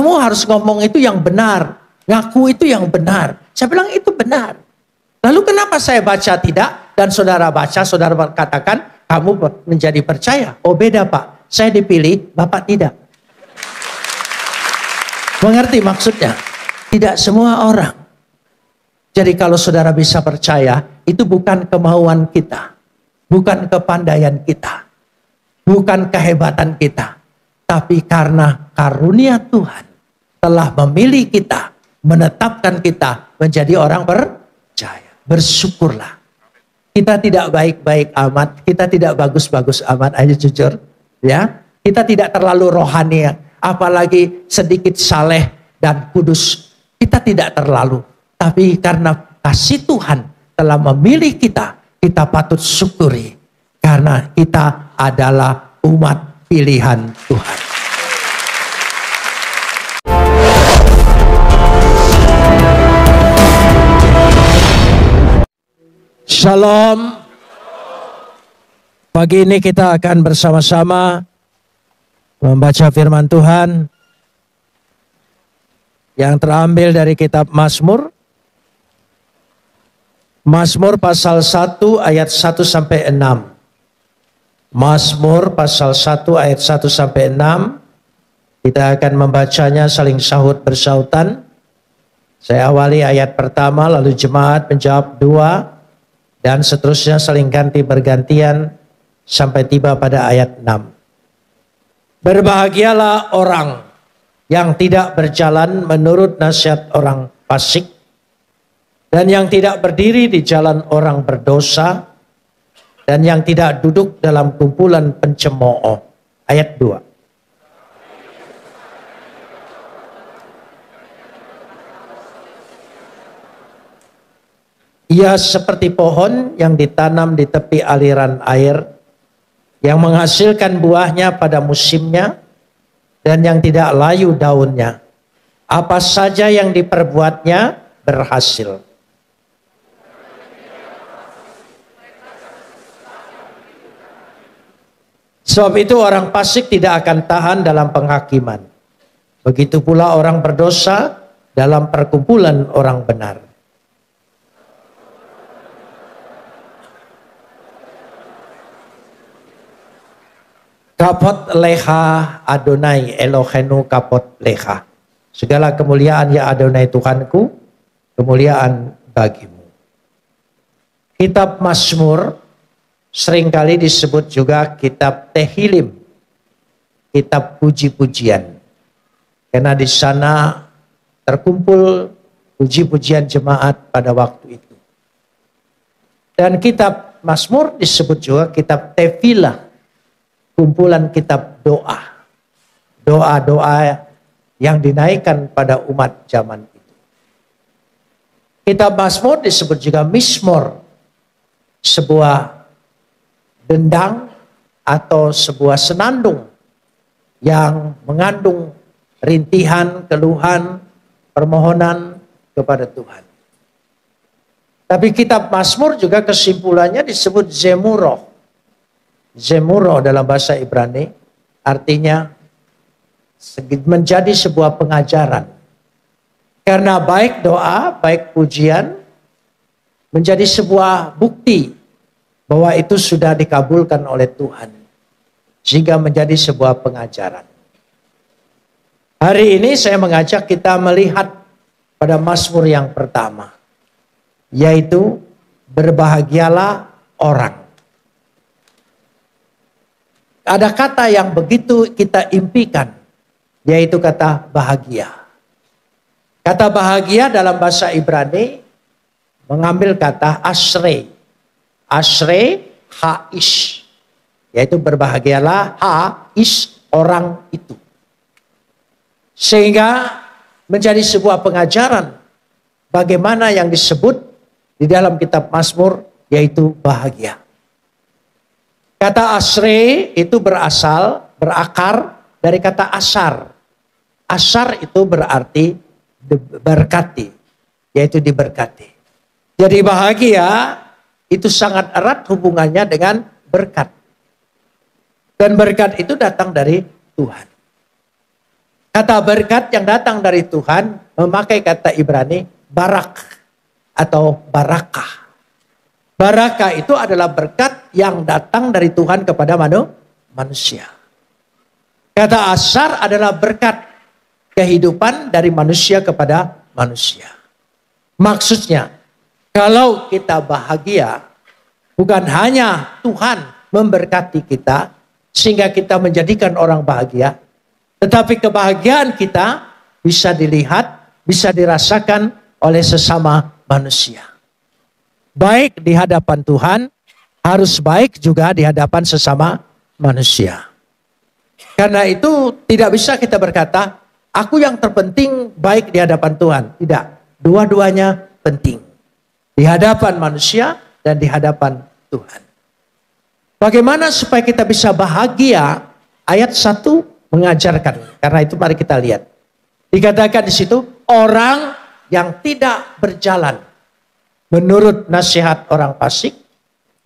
Kamu harus ngomong itu yang benar. Ngaku itu yang benar. Saya bilang itu benar. Lalu kenapa saya baca tidak? Dan saudara baca, saudara katakan kamu menjadi percaya. Oh beda Pak. Saya dipilih, Bapak tidak. Mengerti maksudnya? Tidak semua orang. Jadi kalau saudara bisa percaya, itu bukan kemauan kita. Bukan kepandaian kita. Bukan kehebatan kita. Tapi karena karunia Tuhan telah memilih kita, menetapkan kita menjadi orang percaya. Bersyukurlah. Kita tidak baik-baik amat, kita tidak bagus-bagus amat, ayo jujur. Ya, kita tidak terlalu rohani, apalagi sedikit saleh dan kudus. Kita tidak terlalu. Tapi karena kasih Tuhan telah memilih kita, kita patut syukuri. Karena kita adalah umat pilihan Tuhan. Shalom. Pagi ini kita akan bersama-sama membaca firman Tuhan yang terambil dari kitab Mazmur. Mazmur pasal 1 ayat 1 sampai 6. Mazmur pasal 1 ayat 1 sampai 6. Kita akan membacanya saling sahut bersautan. Saya awali ayat pertama, lalu jemaat menjawab 2, dan seterusnya saling ganti bergantian sampai tiba pada ayat 6. Berbahagialah orang yang tidak berjalan menurut nasihat orang fasik, dan yang tidak berdiri di jalan orang berdosa, dan yang tidak duduk dalam kumpulan pencemooh. Ayat 2. Ia seperti pohon yang ditanam di tepi aliran air, yang menghasilkan buahnya pada musimnya, dan yang tidak layu daunnya. Apa saja yang diperbuatnya berhasil. Sebab itu orang fasik tidak akan tahan dalam penghakiman. Begitu pula orang berdosa dalam perkumpulan orang benar. Kapot leha Adonai Elohenu kapot leha. Segala kemuliaan ya Adonai Tuhanku, kemuliaan bagimu. Kitab Mazmur seringkali disebut juga kitab Tehillim, kitab puji-pujian. Karena di sana terkumpul puji-pujian jemaat pada waktu itu. Dan kitab Mazmur disebut juga kitab Tefilah, kumpulan kitab doa. Doa-doa yang dinaikkan pada umat zaman itu. Kitab Mazmur disebut juga Mizmor, sebuah dendang atau sebuah senandung yang mengandung rintihan, keluhan, permohonan kepada Tuhan. Tapi kitab Mazmur juga kesimpulannya disebut Zemuroh. Zemuroh dalam bahasa Ibrani artinya menjadi sebuah pengajaran. Karena baik doa, baik pujian menjadi sebuah bukti bahwa itu sudah dikabulkan oleh Tuhan. Sehingga menjadi sebuah pengajaran. Hari ini saya mengajak kita melihat pada Mazmur yang pertama. Yaitu berbahagialah orang. Ada kata yang begitu kita impikan. Yaitu kata bahagia. Kata bahagia dalam bahasa Ibrani mengambil kata asre. Asre haish, yaitu berbahagialah haish orang itu. Sehingga menjadi sebuah pengajaran bagaimana yang disebut di dalam kitab Mazmur yaitu bahagia. Kata asre itu berakar dari kata asar. Asar itu berarti berkati, yaitu diberkati. Jadi bahagia itu sangat erat hubungannya dengan berkat. Dan berkat itu datang dari Tuhan. Kata berkat yang datang dari Tuhan memakai kata Ibrani barak atau barakah. Barakah itu adalah berkat yang datang dari Tuhan kepada manusia. Kata asar adalah berkat kehidupan dari manusia kepada manusia. Maksudnya, kalau kita bahagia, bukan hanya Tuhan memberkati kita sehingga kita menjadikan orang bahagia, tetapi kebahagiaan kita bisa dilihat, bisa dirasakan oleh sesama manusia. Baik di hadapan Tuhan, harus baik juga di hadapan sesama manusia. Karena itu tidak bisa kita berkata, aku yang terpenting baik di hadapan Tuhan. Tidak, dua-duanya penting. Di hadapan manusia dan di hadapan Tuhan. Bagaimana supaya kita bisa bahagia? Ayat 1 mengajarkan. Karena itu mari kita lihat. Dikatakan di situ, orang yang tidak berjalan menurut nasihat orang fasik,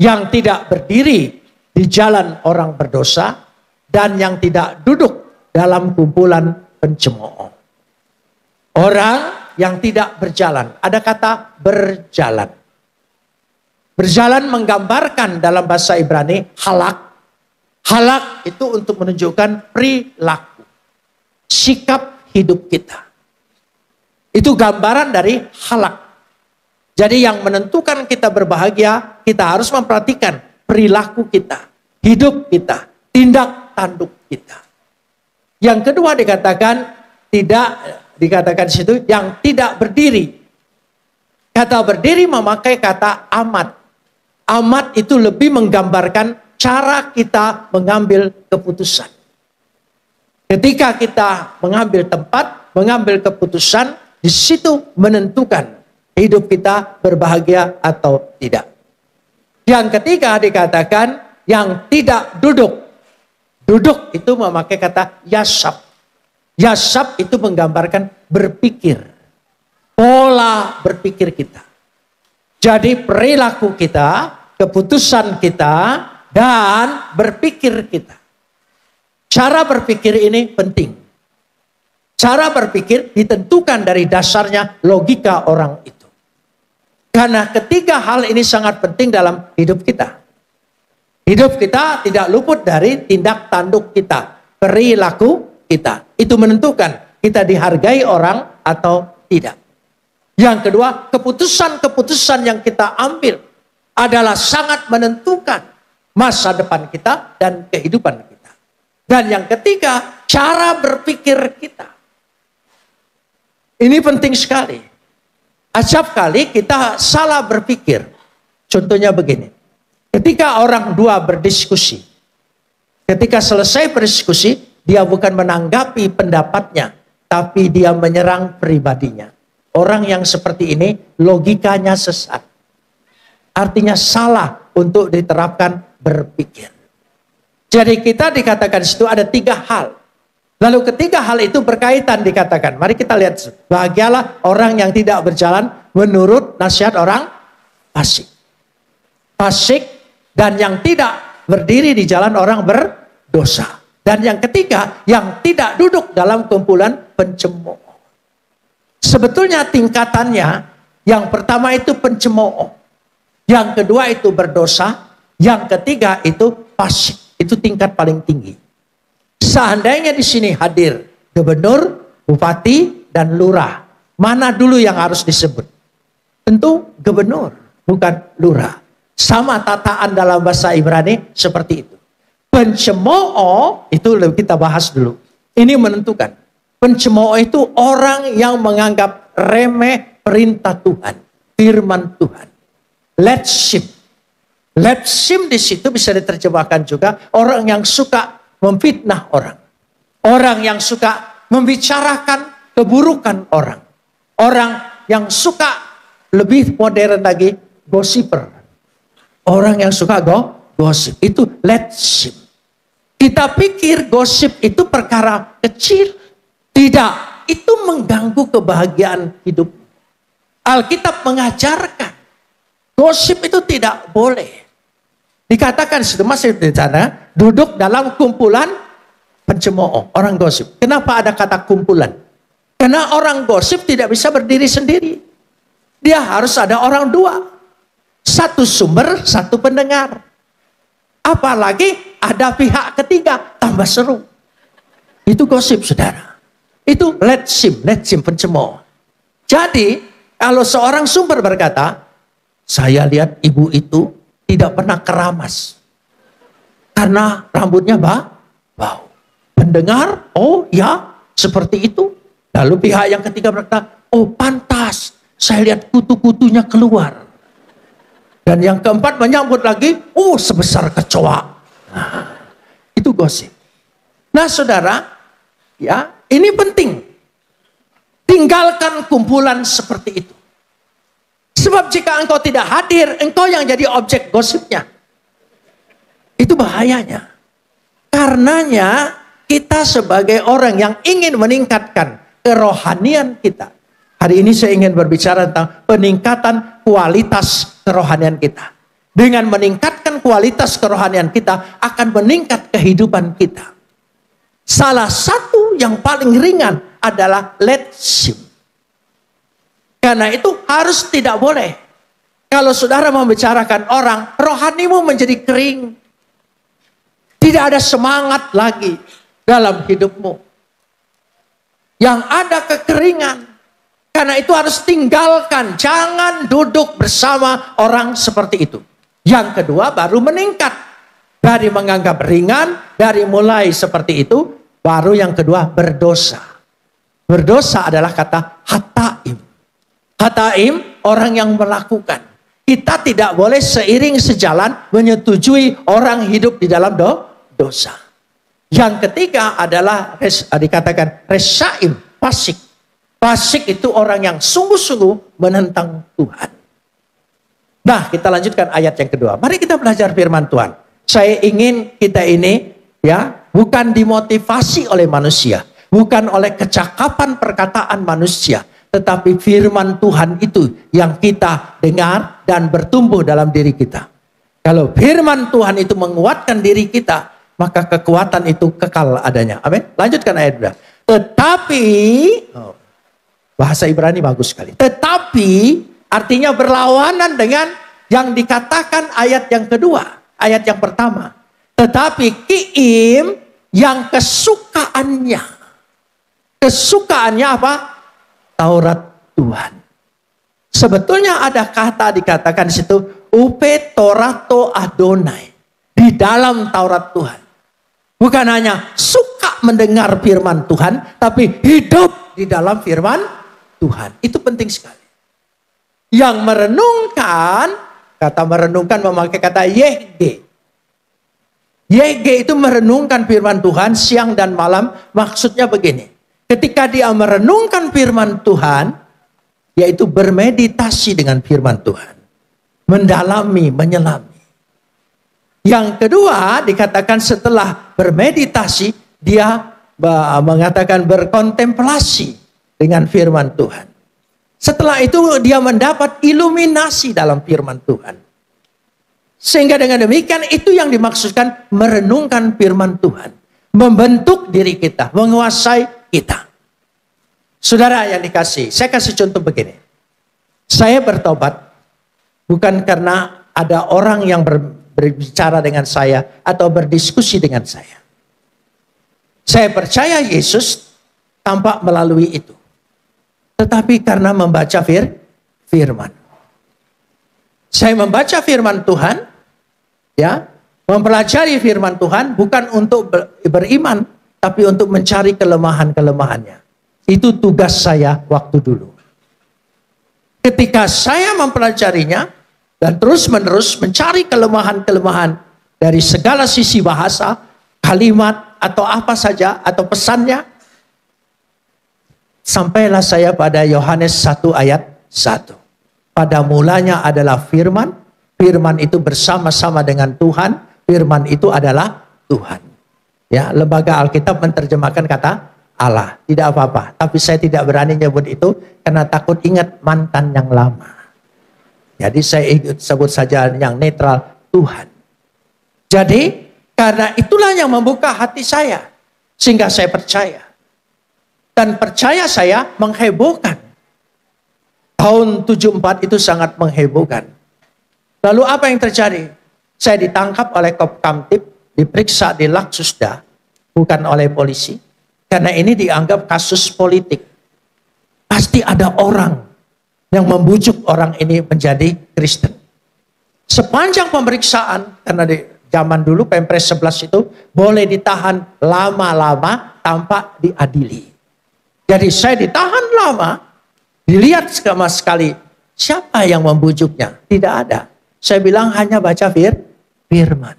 yang tidak berdiri di jalan orang berdosa, dan yang tidak duduk dalam kumpulan pencemooh. Orang yang tidak berjalan, ada kata berjalan. Berjalan menggambarkan dalam bahasa Ibrani halak. Halak itu untuk menunjukkan perilaku, sikap hidup kita. Itu gambaran dari halak. Jadi yang menentukan kita berbahagia, kita harus memperhatikan perilaku kita, hidup kita, tindak tanduk kita. Yang kedua dikatakan di situ yang tidak berdiri. Kata berdiri memakai kata amat. Amat itu lebih menggambarkan cara kita mengambil keputusan. Ketika kita mengambil tempat, mengambil keputusan, di situ menentukan hidup kita berbahagia atau tidak. Yang ketiga dikatakan yang tidak duduk. Duduk itu memakai kata yasab. Yasab itu menggambarkan berpikir. Pola berpikir kita. Jadi perilaku kita, keputusan kita, dan berpikir kita. Cara berpikir ini penting. Cara berpikir ditentukan dari dasarnya logika orang itu. Karena ketiga hal ini sangat penting dalam hidup kita. Hidup kita tidak luput dari tindak tanduk kita. Perilaku kita. Itu menentukan kita dihargai orang atau tidak. Yang kedua, keputusan-keputusan yang kita ambil adalah sangat menentukan masa depan kita dan kehidupan kita. Dan yang ketiga, cara berpikir kita. Ini penting sekali. Acap kali kita salah berpikir. Contohnya begini. Ketika orang dua berdiskusi. Ketika selesai berdiskusi, dia bukan menanggapi pendapatnya. Tapi dia menyerang pribadinya. Orang yang seperti ini logikanya sesat. Artinya salah untuk diterapkan berpikir. Jadi kita dikatakan di situ ada tiga hal. Lalu ketiga hal itu berkaitan dikatakan. Mari kita lihat. Bahagialah orang yang tidak berjalan menurut nasihat orang fasik. Fasik dan yang tidak berdiri di jalan orang berdosa. Dan yang ketiga yang tidak duduk dalam kumpulan pencemooh. Sebetulnya tingkatannya yang pertama itu pencemooh. Yang kedua itu berdosa. Yang ketiga itu fasik. Itu tingkat paling tinggi. Seandainya di sini hadir gubernur, bupati, dan lurah. Mana dulu yang harus disebut? Tentu gubernur, bukan lurah. Sama tataan dalam bahasa Ibrani seperti itu. Pencemooh, itu kita bahas dulu. Ini menentukan. Pencemooh itu orang yang menganggap remeh perintah Tuhan. Firman Tuhan. Letship. Letship di situ bisa diterjemahkan juga orang yang suka memfitnah orang. Orang yang suka membicarakan keburukan orang. Orang yang suka lebih modern lagi gossiper. Orang yang suka gosip. Itu letship. Kita pikir gosip itu perkara kecil. Tidak. Itu mengganggu kebahagiaan hidup. Alkitab mengajarkan. Gosip itu tidak boleh. Dikatakan masih di sana, duduk dalam kumpulan pencemooh, orang gosip. Kenapa ada kata kumpulan? Karena orang gosip tidak bisa berdiri sendiri. Dia harus ada orang dua. Satu sumber, satu pendengar. Apalagi ada pihak ketiga, tambah seru. Itu gosip, saudara. Itu letsim pencemooh. Jadi, kalau seorang sumber berkata, saya lihat ibu itu tidak pernah keramas. Karena rambutnya bau. Pendengar, oh ya, seperti itu. Lalu pihak yang ketiga berkata, oh pantas, saya lihat kutu-kutunya keluar. Dan yang keempat menyambut lagi, oh sebesar kecoa. Nah, itu gosip. Nah saudara, ya ini penting. Tinggalkan kumpulan seperti itu. Sebab jika engkau tidak hadir, engkau yang jadi objek gosipnya. Itu bahayanya. Karenanya kita sebagai orang yang ingin meningkatkan kerohanian kita. Hari ini saya ingin berbicara tentang peningkatan kualitas kerohanian kita. Dengan meningkatkan kualitas kerohanian kita akan meningkat kehidupan kita. Salah satu yang paling ringan adalah letsim. Karena itu harus tidak boleh. Kalau saudara membicarakan orang, rohanimu menjadi kering. Tidak ada semangat lagi dalam hidupmu. Yang ada kekeringan. Karena itu harus tinggalkan. Jangan duduk bersama orang seperti itu. Yang kedua baru meningkat. Dari menganggap ringan, dari mulai seperti itu, baru yang kedua berdosa. Berdosa adalah kata hataim. Hataim orang yang melakukan. Kita tidak boleh seiring sejalan menyetujui orang hidup di dalam dosa. Yang ketiga adalah dikatakan resaim, fasik. Fasik itu orang yang sungguh-sungguh menentang Tuhan. Nah, kita lanjutkan ayat yang kedua. Mari kita belajar firman Tuhan. Saya ingin kita ini ya bukan dimotivasi oleh manusia, bukan oleh kecakapan perkataan manusia, tetapi firman Tuhan itu yang kita dengar dan bertumbuh dalam diri kita. Kalau firman Tuhan itu menguatkan diri kita, maka kekuatan itu kekal adanya. Amin. Lanjutkan ayat 2. Tetapi bahasa Ibrani bagus sekali. Tetapi artinya berlawanan dengan yang dikatakan ayat yang kedua, ayat yang pertama. Tetapi kiim yang kesukaannya. Kesukaannya apa? Taurat Tuhan. Sebetulnya ada kata dikatakan di situ upe torato Adonai. Di dalam Taurat Tuhan. Bukan hanya suka mendengar firman Tuhan, tapi hidup di dalam firman Tuhan. Itu penting sekali. Yang merenungkan, kata merenungkan memakai kata yehge. Yehge itu merenungkan firman Tuhan siang dan malam. Maksudnya begini. Ketika dia merenungkan firman Tuhan, yaitu bermeditasi dengan firman Tuhan. Mendalami, menyelami. Yang kedua dikatakan setelah bermeditasi, dia mengatakan berkontemplasi dengan firman Tuhan. Setelah itu dia mendapat iluminasi dalam firman Tuhan. Sehingga dengan demikian itu yang dimaksudkan merenungkan firman Tuhan. Membentuk diri kita, menguasai kita. Saudara yang dikasih, saya kasih contoh begini. Saya bertobat bukan karena ada orang yang berbicara dengan saya atau berdiskusi dengan saya. Saya percaya Yesus tampak melalui itu. Tetapi karena membaca firman. Saya membaca firman Tuhan, ya, mempelajari firman Tuhan bukan untuk beriman, tapi untuk mencari kelemahan-kelemahannya. Itu tugas saya waktu dulu. Ketika saya mempelajarinya dan terus-menerus mencari kelemahan-kelemahan dari segala sisi bahasa, kalimat, atau apa saja, atau pesannya, sampailah saya pada Yohanes 1 ayat 1. Pada mulanya adalah firman, firman itu bersama-sama dengan Tuhan, firman itu adalah Tuhan. Ya, Lembaga Alkitab menerjemahkan kata Allah, tidak apa-apa. Tapi saya tidak berani nyebut itu karena takut ingat mantan yang lama. Jadi saya sebut saja yang netral, Tuhan. Jadi karena itulah yang membuka hati saya. Sehingga saya percaya. Dan percaya saya menghebohkan. Tahun 74 itu sangat menghebohkan. Lalu apa yang terjadi? Saya ditangkap oleh Kopkamtib, diperiksa di Laksusda, bukan oleh polisi. Karena ini dianggap kasus politik. Pasti ada orang yang membujuk orang ini menjadi Kristen. Sepanjang pemeriksaan, karena di zaman dulu Pempres 11 itu boleh ditahan lama-lama tanpa diadili. Jadi saya ditahan lama, dilihat sama sekali siapa yang membujuknya. Tidak ada. Saya bilang hanya baca firman.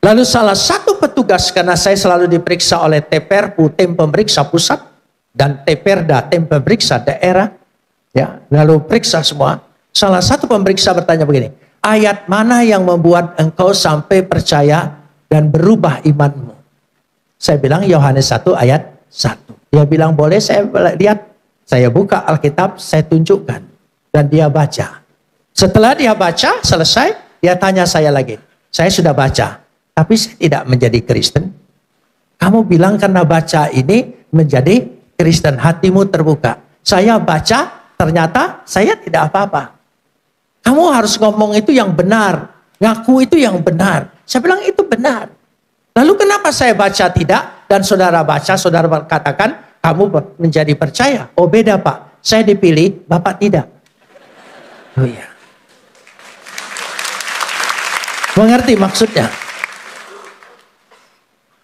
Lalu salah satu petugas, karena saya selalu diperiksa oleh TPRPU, tim pemeriksa pusat, dan TPRDA, tim pemeriksa daerah, ya, lalu periksa semua. Salah satu pemeriksa bertanya begini, ayat mana yang membuat engkau sampai percaya dan berubah imanmu? Saya bilang Yohanes 1 ayat 1. Dia bilang boleh saya lihat. Saya buka Alkitab, saya tunjukkan. Dan dia baca. Setelah dia baca, selesai, dia tanya saya lagi. Saya sudah baca, tapi saya tidak menjadi Kristen. Kamu bilang karena baca ini menjadi Kristen, hatimu terbuka. Saya baca, ternyata saya tidak apa-apa. Kamu harus ngomong itu yang benar. Ngaku itu yang benar. Saya bilang itu benar. Lalu kenapa saya baca tidak? Dan saudara baca, saudara katakan, kamu menjadi percaya. Oh beda Pak, saya dipilih, Bapak tidak. Oh iya. Mengerti maksudnya?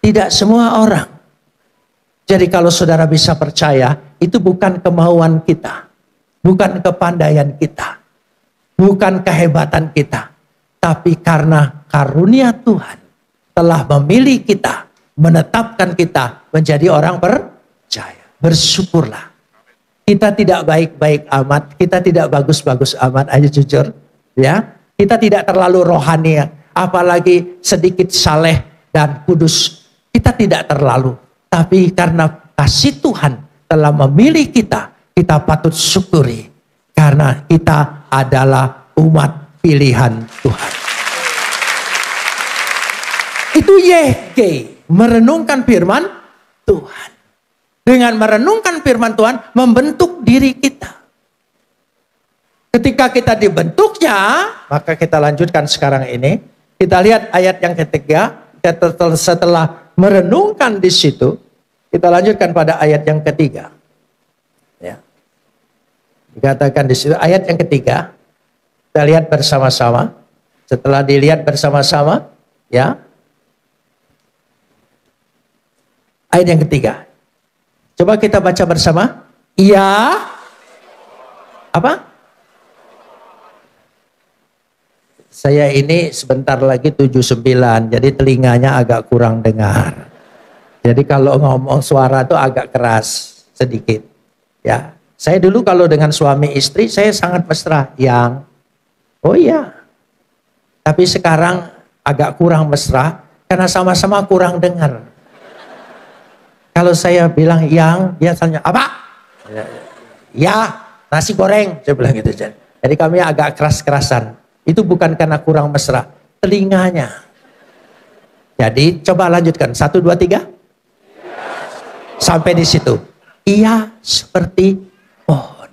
Tidak semua orang. Jadi kalau saudara bisa percaya, itu bukan kemauan kita. Bukan kepandaian kita. Bukan kehebatan kita. Tapi karena karunia Tuhan telah memilih kita, menetapkan kita menjadi orang percaya. Bersyukurlah. Kita tidak baik-baik amat, kita tidak bagus-bagus amat, ayo jujur. Ya, kita tidak terlalu rohani, apalagi sedikit saleh dan kudus. Kita tidak terlalu. Tapi karena kasih Tuhan telah memilih kita, kita patut syukuri. Karena kita adalah umat pilihan Tuhan. Itu YG, merenungkan firman Tuhan. Dengan merenungkan firman Tuhan, membentuk diri kita. Ketika kita dibentuknya, maka kita lanjutkan sekarang ini. Kita lihat ayat yang ketiga. Setelah merenungkan di situ, kita lanjutkan pada ayat yang ketiga. Ya. Dikatakan di situ ayat yang ketiga. Kita lihat bersama-sama. Setelah dilihat bersama-sama, ya. Ayat yang ketiga. Coba kita baca bersama. Ia apa? Saya ini sebentar lagi 79, jadi telinganya agak kurang dengar. Jadi kalau ngomong suara itu agak keras sedikit. Ya, saya dulu kalau dengan suami istri saya sangat mesra. Yang, oh iya. Tapi sekarang agak kurang mesra karena sama-sama kurang dengar. Kalau saya bilang yang, dia tanya apa? Ya, nasi goreng. Saya bilang gitu. Jadi kami agak keras-kerasan. Itu bukan karena kurang mesra, telinganya. Jadi coba lanjutkan. 1, 2, 3. Sampai di situ. Ia seperti pohon.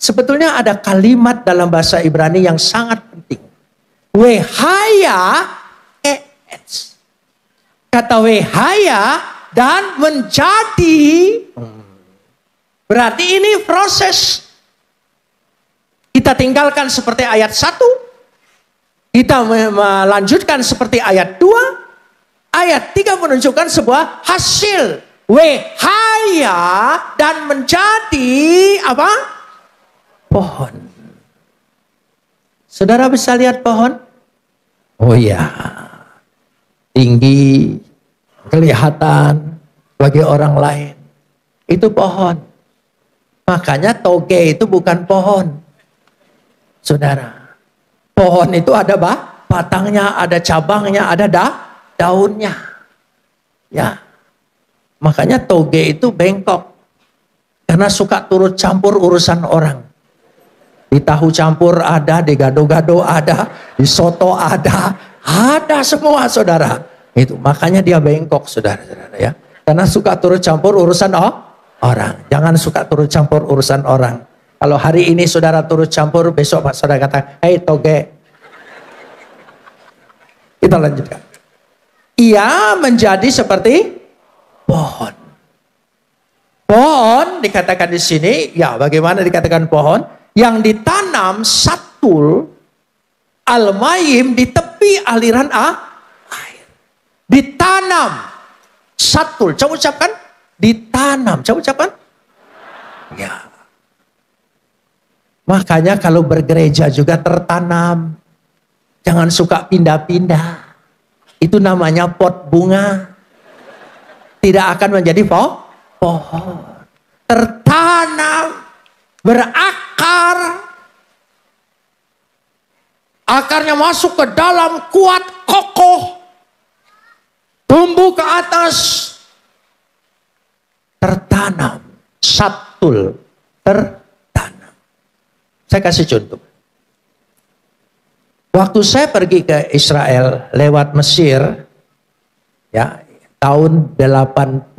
Sebetulnya ada kalimat dalam bahasa Ibrani yang sangat penting. Wehaya eetz. Kata wehaya dan menjadi. Berarti ini proses. Kita tinggalkan seperti ayat 1. Kita melanjutkan seperti ayat 2. Ayat 3 menunjukkan sebuah hasil. Wehaya dan menjadi apa? Pohon. Saudara bisa lihat pohon? Oh iya. Tinggi, kelihatan bagi orang lain. Itu pohon. Makanya toge itu bukan pohon. Saudara. Pohon itu ada batangnya, ada cabangnya, ada daunnya. Ya. Makanya toge itu bengkok. Karena suka turut campur urusan orang. Di tahu campur ada, di gado-gado ada, di soto ada. Ada semua saudara. Itu makanya dia bengkok, saudara-saudara ya. Karena suka turut campur urusan orang. Jangan suka turut campur urusan orang. Kalau hari ini saudara turut campur, besok Pak saudara kata, "Hei toge." Kita lanjutkan. Ia menjadi seperti pohon. Pohon dikatakan di sini, ya bagaimana dikatakan pohon? Yang ditanam satul al-mayim di tepi aliran air. Ditanam satul. Coba ucapkan. Ditanam. Coba ucapkan. Ya. Makanya kalau bergereja juga tertanam. Jangan suka pindah-pindah. Itu namanya pot bunga. Tidak akan menjadi pohon. Tertanam. Berakar. Akarnya masuk ke dalam, kuat, kokoh. Tumbuh ke atas. Tertanam. Satul. Tertanam. Saya kasih contoh. Waktu saya pergi ke Israel lewat Mesir. Ya, tahun 81.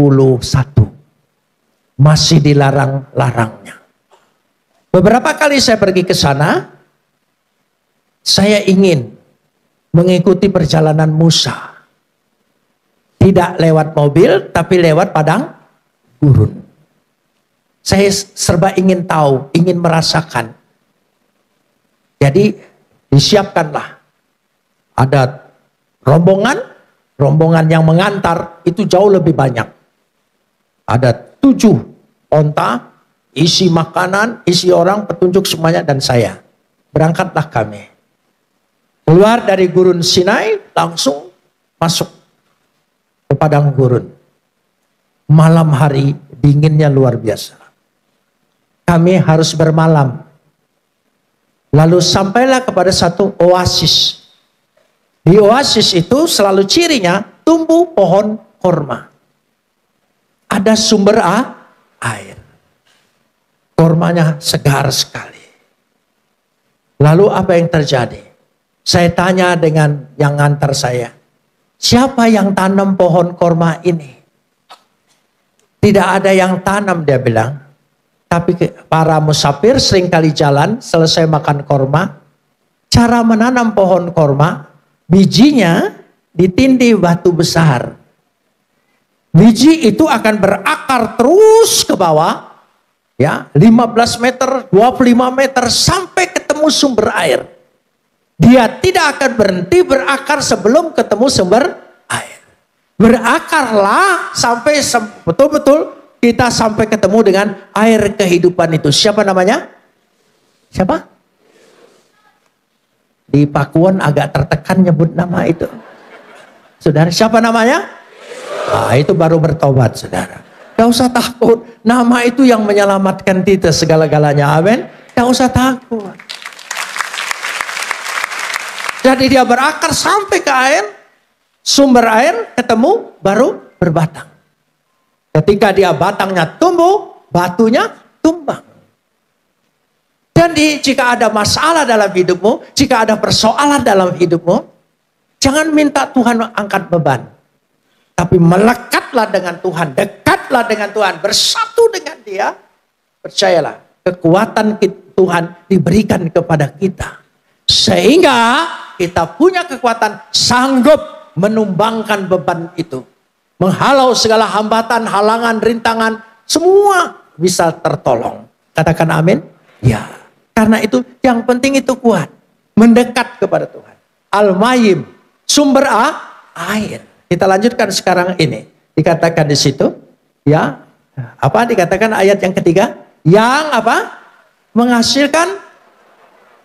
Masih dilarang-larangnya. Beberapa kali saya pergi ke sana. Saya ingin mengikuti perjalanan Musa. Tidak lewat mobil, tapi lewat padang gurun. Saya serba ingin tahu, ingin merasakan. Jadi disiapkanlah. Ada rombongan yang mengantar itu jauh lebih banyak. Ada 7 onta, isi makanan, isi orang, petunjuk semuanya, dan saya. Berangkatlah kami. Keluar dari gurun Sinai, langsung masuk ke padang gurun. Malam hari, dinginnya luar biasa. Kami harus bermalam. Lalu sampailah kepada satu oasis. Di oasis itu selalu cirinya tumbuh pohon korma. Ada sumber air. Kormanya segar sekali. Lalu apa yang terjadi? Saya tanya dengan yang ngantar saya, siapa yang tanam pohon korma ini? Tidak ada yang tanam, dia bilang. Tapi para musafir seringkali jalan, selesai makan korma. Cara menanam pohon korma, bijinya ditindih batu besar. Biji itu akan berakar terus ke bawah. Ya, 15 meter, 25 meter, sampai ketemu sumber air. Dia tidak akan berhenti berakar sebelum ketemu sumber air. Berakarlah sampai betul-betul kita sampai ketemu dengan air kehidupan itu. Siapa namanya? Siapa? Di Pakuan agak tertekan nyebut nama itu. Saudara, siapa namanya? Nah, itu baru bertobat, saudara. Gak usah takut. Nama itu yang menyelamatkan kita segala-galanya. Amin. Gak usah takut. Jadi dia berakar sampai ke air, sumber air ketemu, baru berbatang. Ketika dia batangnya tumbuh, batunya tumbang. Jadi jika ada masalah dalam hidupmu, jika ada persoalan dalam hidupmu, jangan minta Tuhan angkat beban. Tapi melekatlah dengan Tuhan, dekatlah dengan Tuhan, bersatu dengan Dia. Percayalah, kekuatan Tuhan diberikan kepada kita. Sehingga kita punya kekuatan sanggup menumbangkan beban itu. Menghalau segala hambatan, halangan, rintangan, semua bisa tertolong. Katakan amin. Ya, karena itu yang penting itu kuat. Mendekat kepada Tuhan. Al-Mayim, sumber air. Kita lanjutkan sekarang ini. Dikatakan di situ, ya, apa dikatakan ayat yang ketiga? Yang apa? Menghasilkan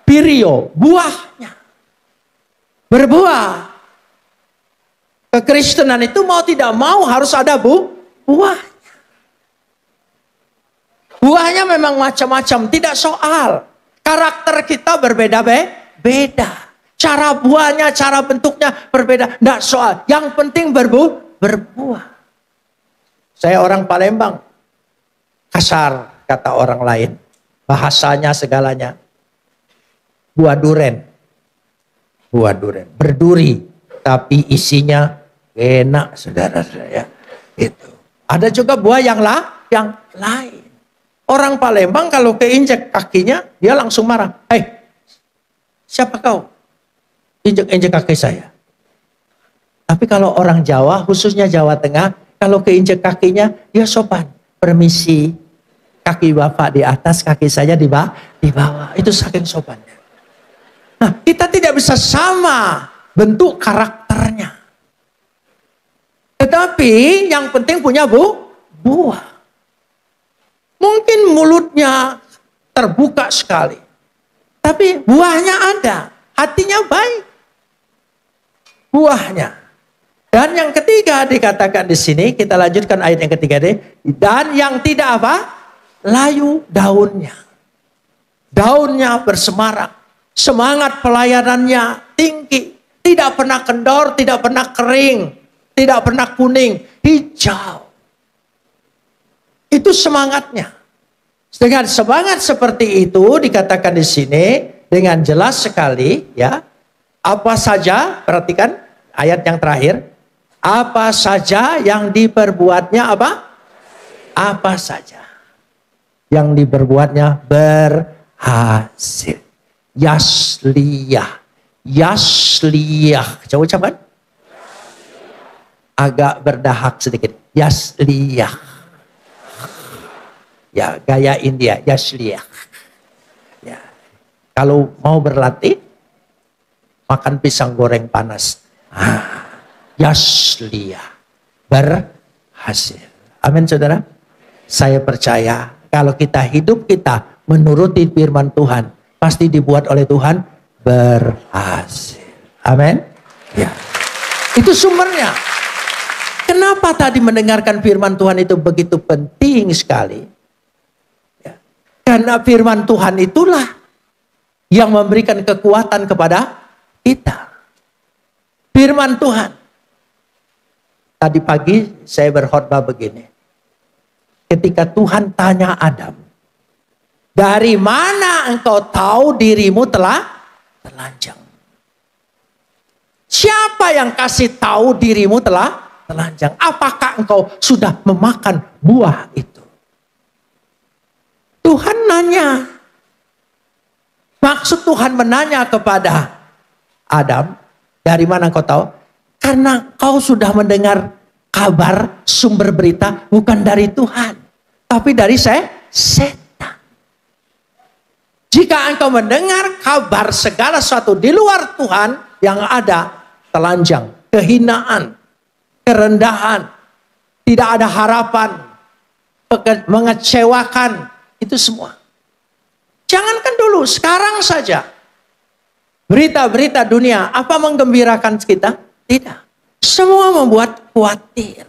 pirio, buahnya. Berbuah. Kekristenan itu mau tidak mau harus ada buahnya. Buahnya memang macam-macam, tidak soal. Karakter kita berbeda-beda. Cara buahnya, cara bentuknya berbeda, tidak soal. Yang penting berbuah. Saya orang Palembang. Kasar, kata orang lain. Bahasanya segalanya. Buah duren. Buah duren. Berduri, tapi isinya enak saudara saya. Itu. Ada juga buah yang lain. Orang Palembang kalau keinjek kakinya, dia langsung marah. Hei, siapa kau? Injek-injek kaki saya. Tapi kalau orang Jawa, khususnya Jawa Tengah, kalau keinjek kakinya, dia sopan. Permisi, kaki bapak di atas, kaki saya di bawah. Itu saking sopannya. Nah, kita tidak bisa sama bentuk karakternya. Tetapi yang penting punya buah. Mungkin mulutnya terbuka sekali. Tapi buahnya ada. Hatinya baik. Buahnya. Dan yang ketiga dikatakan di sini, kita lanjutkan ayat yang ketiga deh. Dan yang tidak apa? Layu daunnya. Daunnya bersemarak. Semangat pelayanannya tinggi. Tidak pernah kendor, tidak pernah kering. Tidak pernah kuning, hijau. Itu semangatnya. Dengan semangat seperti itu dikatakan di sini dengan jelas sekali ya. Apa saja, perhatikan ayat yang terakhir. Apa saja yang diperbuatnya apa? Apa saja yang diperbuatnya berhasil. Yasliyah. Yasliyah. Coba ucapkan. Agak berdahak sedikit. Yasliyah. Ya, gaya India. Yasliyah. Ya. Kalau mau berlatih, makan pisang goreng panas. Yasliyah. Berhasil. Amin saudara. Saya percaya kalau kita hidup kita menuruti firman Tuhan, pasti dibuat oleh Tuhan berhasil. Amin. Ya. Itu sumbernya. Kenapa tadi mendengarkan firman Tuhan itu begitu penting sekali? Ya. Karena firman Tuhan itulah yang memberikan kekuatan kepada kita. Firman Tuhan. Tadi pagi saya berkhotbah begini. Ketika Tuhan tanya Adam, dari mana engkau tahu dirimu telah telanjang? Siapa yang kasih tahu dirimu telah telanjang? Apakah engkau sudah memakan buah itu? Tuhan nanya. Maksud Tuhan menanya kepada Adam, dari mana engkau tahu? Karena kau sudah mendengar kabar sumber berita bukan dari Tuhan, tapi dari setan. Jika engkau mendengar kabar segala sesuatu di luar Tuhan, yang ada telanjang, kehinaan, kerendahan, tidak ada harapan, mengecewakan, itu semua. Jangankan dulu, sekarang saja. Berita-berita dunia, apa menggembirakan kita? Tidak. Semua membuat khawatir.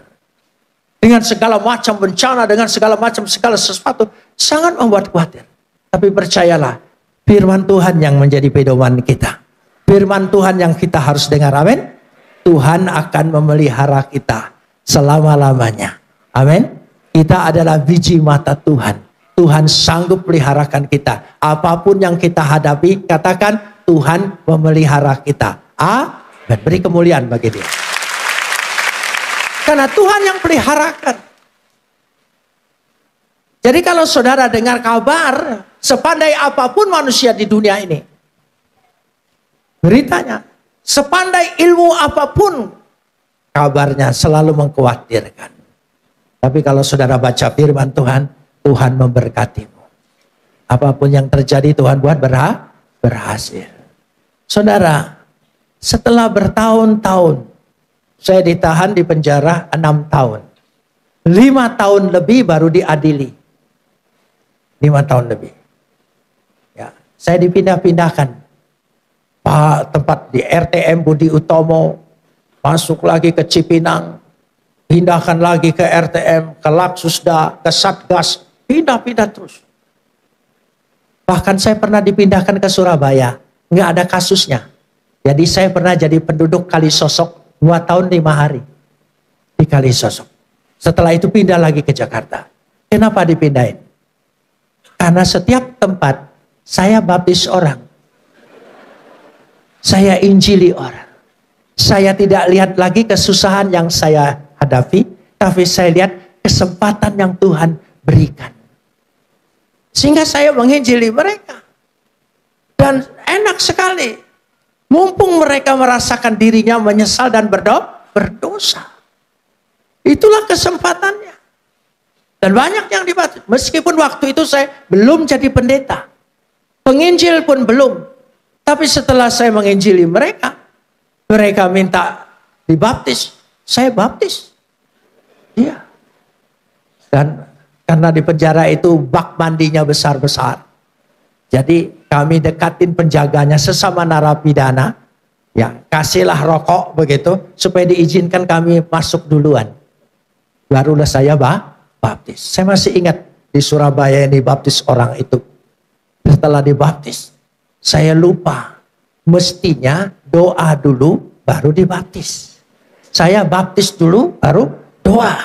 Dengan segala macam bencana, dengan segala sesuatu, sangat membuat khawatir. Tapi percayalah, firman Tuhan yang menjadi pedoman kita. Firman Tuhan yang kita harus dengar, amin. Tuhan akan memelihara kita selama-lamanya. Amin. Kita adalah biji mata Tuhan. Tuhan sanggup peliharakan kita. Apapun yang kita hadapi, katakan Tuhan memelihara kita. Amin. Beri kemuliaan bagi Dia. Karena Tuhan yang peliharakan. Jadi kalau saudara dengar kabar, sepandai apapun manusia di dunia ini, beritanya, sepandai ilmu apapun, kabarnya selalu mengkhawatirkan. Tapi kalau saudara baca firman Tuhan, Tuhan memberkatimu. Apapun yang terjadi Tuhan buat berhasil. Saudara, setelah bertahun-tahun, saya ditahan di penjara 6 tahun. 5 tahun lebih baru diadili. 5 tahun lebih. Ya, saya dipindah-pindahkan. Tempat di RTM Budi Utomo, masuk lagi ke Cipinang, pindahkan lagi ke RTM, ke Laksusda, ke Satgas, pindah-pindah terus. Bahkan saya pernah dipindahkan ke Surabaya, nggak ada kasusnya. Jadi saya pernah jadi penduduk Kalisosok 2 tahun 5 hari di Kalisosok. Setelah itu pindah lagi ke Jakarta. Kenapa dipindahin? Karena setiap tempat saya baptis orang. Saya injili orang. Saya tidak lihat lagi kesusahan yang saya hadapi, tapi saya lihat kesempatan yang Tuhan berikan. Sehingga saya menginjili mereka. Dan enak sekali. Mumpung mereka merasakan dirinya menyesal dan berdosa. Itulah kesempatannya. Dan banyak yang dibaptis. Meskipun waktu itu saya belum jadi pendeta. Penginjil pun belum. Tapi setelah saya menginjili mereka, mereka minta dibaptis. Saya baptis. Iya. Dan karena di penjara itu bak mandinya besar-besar. Jadi kami dekatin penjaganya sesama narapidana. Ya, kasihlah rokok begitu. Supaya diizinkan kami masuk duluan. Barulah saya baptis. Saya masih ingat di Surabaya ini baptis orang itu. Setelah dibaptis, saya lupa. Mestinya doa dulu baru dibaptis. Saya baptis dulu baru doa.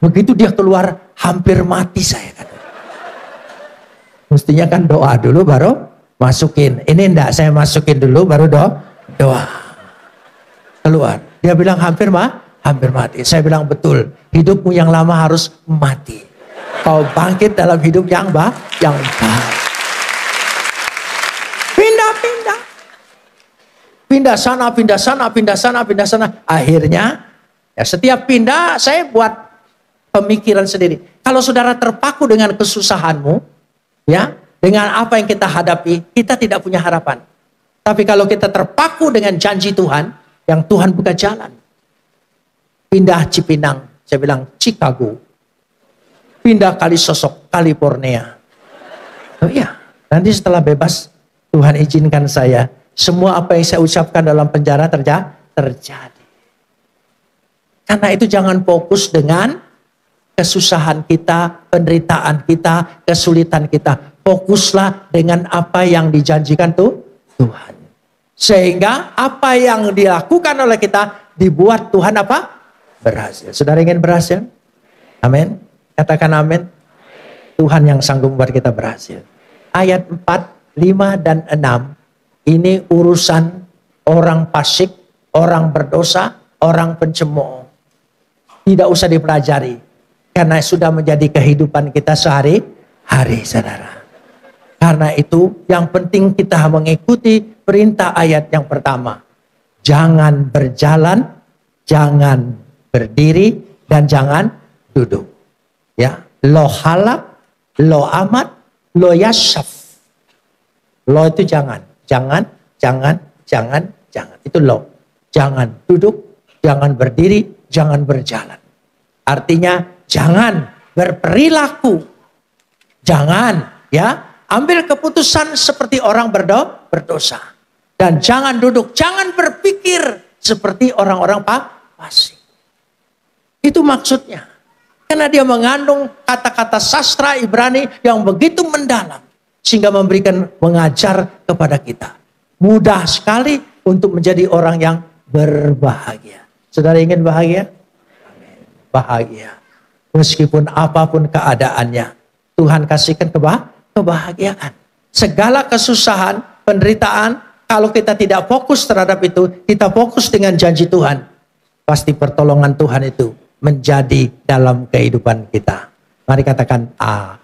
Begitu dia keluar hampir mati saya. Mestinya kan doa dulu baru masukin. Ini enggak, saya masukin dulu baru doa. Keluar. Dia bilang hampir mati. Saya bilang betul. Hidupmu yang lama harus mati. Kau bangkit dalam hidup yang baru. Pindah sana. Akhirnya ya setiap pindah saya buat pemikiran sendiri. Kalau saudara terpaku dengan kesusahanmu, ya, dengan apa yang kita hadapi, kita tidak punya harapan. Tapi kalau kita terpaku dengan janji Tuhan, yang Tuhan buka jalan. Pindah Cipinang, saya bilang Chicago. Pindah Kalisosok, California. Oh iya, nanti setelah bebas, Tuhan izinkan saya. Semua apa yang saya ucapkan dalam penjara terjadi. Karena itu jangan fokus dengan kesusahan kita, penderitaan kita, kesulitan kita. Fokuslah dengan apa yang dijanjikan Tuhan. Sehingga apa yang dilakukan oleh kita dibuat Tuhan apa? Berhasil. Saudara ingin berhasil? Amin. Katakan amin. Tuhan yang sanggup membuat kita berhasil. Ayat 4, 5 dan 6. Ini urusan orang fasik, orang berdosa, orang pencemooh. Tidak usah dipelajari. Karena sudah menjadi kehidupan kita sehari-hari, saudara. Karena itu yang penting kita mengikuti perintah ayat yang pertama. Jangan berjalan, jangan berdiri, dan jangan duduk. Ya, lo halak, lo amat, lo yasaf. Lo itu jangan. Jangan. Itu lo. Jangan duduk, jangan berdiri, jangan berjalan. Artinya jangan berperilaku. Jangan ya ambil keputusan seperti orang berdosa. Dan jangan duduk, jangan berpikir seperti orang-orang fasik. Itu maksudnya. Karena dia mengandung kata-kata sastra Ibrani yang begitu mendalam. Sehingga mengajar kepada kita. Mudah sekali untuk menjadi orang yang berbahagia. Saudara ingin bahagia? Amin. Bahagia. Meskipun apapun keadaannya. Tuhan kasihkan kebahagiaan. Segala kesusahan, penderitaan. Kalau kita tidak fokus terhadap itu. Kita fokus dengan janji Tuhan. Pasti pertolongan Tuhan itu menjadi dalam kehidupan kita. Mari katakan amin.